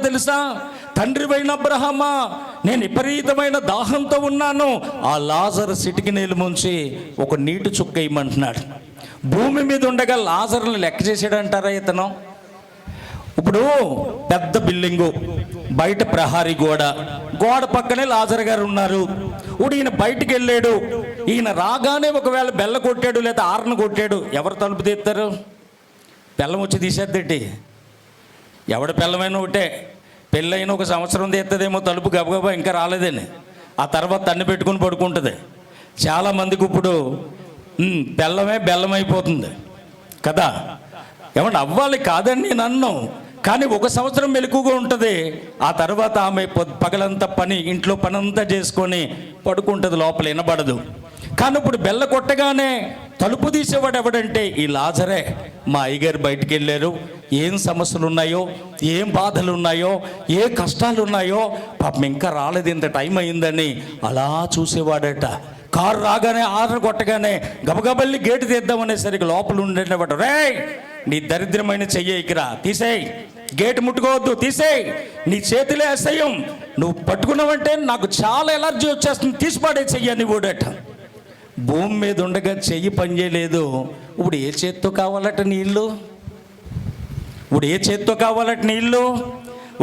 తెలుసా? తండ్రివైన అబ్రహామా, నేను విపరీతమైన దాహంతో ఉన్నాను, ఆ లాజరు సిటికి నీళ్ళు ముంచి ఒక నీటి చుక్క ఇమ్మంటున్నాడు. భూమి మీద ఉండగా లాజర్ని లెక్క చేసాడంటారా ఇతను? ఇప్పుడు పెద్ద బిల్డింగు, బయట ప్రహారీ గోడ పక్కనే లాజర్ గారు ఉన్నారు. ఇప్పుడు ఈయన బయటికి వెళ్ళాడు. ఈయన రాగానే ఒకవేళ బెల్ల కొట్టాడు లేదా ఆర్న కొట్టాడు, ఎవరు తలుపు తీస్తారు? బెల్లం వచ్చి తీసేద్దేంటి? ఎవడ పిల్లమైనా ఒకటే, పెళ్ళైన ఒక సంవత్సరం తీస్తుందేమో తలుపు, గబగబా ఇంకా రాలేదని ఆ తర్వాత తన్ని పెట్టుకుని పడుకుంటుంది. చాలామందికి ఇప్పుడు బెల్లమే బెల్లం అయిపోతుంది కదా. ఏమంటే అవ్వాలి కాదని నేను అన్నాం, కానీ ఒక సంవత్సరం మెలకుగా ఉంటుంది. ఆ తర్వాత ఆమె పగలంతా ఇంట్లో పని అంతా చేసుకొని పడుకుంటుంది, లోపల వినబడదు. కానీ ఇప్పుడు బెల్ల కొట్టగానే తలుపు తీసేవాడు ఎవడంటే ఈ లాజరే. మా అయ్యగారు బయటికి వెళ్ళారు, ఏం సమస్యలు ఉన్నాయో, ఏం బాధలు ఉన్నాయో, ఏ కష్టాలు ఉన్నాయో, పాపం ఇంకా రాలేదు, ఇంత టైం అయిందని అలా చూసేవాడట. కారు రాగానే ఆర్డర్ కొట్టగానే గబగబల్లి గేటు తీద్దామనేసరికి లోపల ఉండేవాడు, రే నీ దరిద్రమైన చెయ్యికిరా, తీసేయి, గేటు ముట్టుకోవద్దు, తీసేయి, నీ చేతిలే అసహ్యం, నువ్వు పట్టుకున్నావంటే నాకు చాలా ఎలర్జీ వచ్చేస్తుంది, తీసిపాడే చెయ్యని ఓడట. భూమి మీద ఉండగా చెయ్యి పనిచేయలేదు. ఇప్పుడు ఏ చేత్తో కావాలట నీళ్ళు? ఇప్పుడు ఏ చేత్తో కావాలట నీళ్ళు?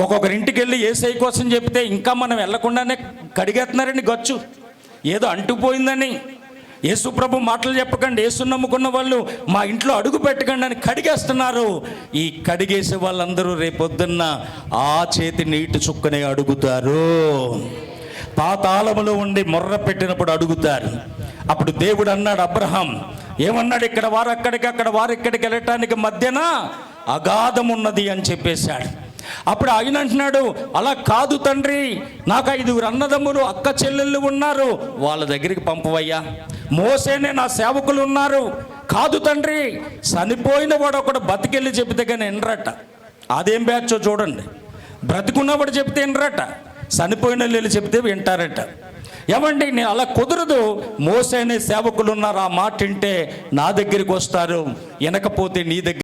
ఒక్కొక్కరింటికి వెళ్ళి ఏసై కోసం చెప్తే ఇంకా మనం వెళ్లకుండానే కడిగేస్తున్నారండి గచ్చు, ఏదో అంటుపోయిందని. యేసు ప్రభు మాటలు చెప్పకండి, యేసు నమ్ముకున్న వాళ్ళు మా ఇంట్లో అడుగు పెట్టకండి అని కడిగేస్తున్నారు. ఈ కడిగేసే వాళ్ళందరూ రేపొద్దున్న ఆ చేతి నీటి చుక్కనే అడుగుతారు. పాతాళములో ఉండి మొర్ర పెట్టినప్పుడు అడుగుతారు. అప్పుడు దేవుడు అన్నాడు, అబ్రహాం ఏమన్నాడు, ఇక్కడ వారు అక్కడికి, అక్కడ వారు ఇక్కడికి వెళ్ళటానికి మధ్యన అగాధం ఉన్నది అని చెప్పేశాడు. అప్పుడు ఆయన అంటున్నాడు, అలా కాదు తండ్రి, నాకు 5 అన్నదమ్ములు అక్క చెల్లెళ్ళు ఉన్నారు, వాళ్ళ దగ్గరికి పంపవయ్యా. మోసేనే నా సేవకులు ఉన్నారు. కాదు తండ్రి, చనిపోయిన వాడు ఒకడు బతికెళ్ళి చెబితే కానీ ఎనరట. అదేం బ్యాచో చూడండి, బ్రతికున్నవాడు చెప్తే ఎనరట, చనిపోయిన వాళ్ళు చెప్తే వింటారట. ఏమండి నేను అలా కుదరదు, మోసేనే సేవకులు ఉన్నారు, ఆ మాట వింటే నా దగ్గరికి వస్తారు, వినకపోతే నీ దగ్గర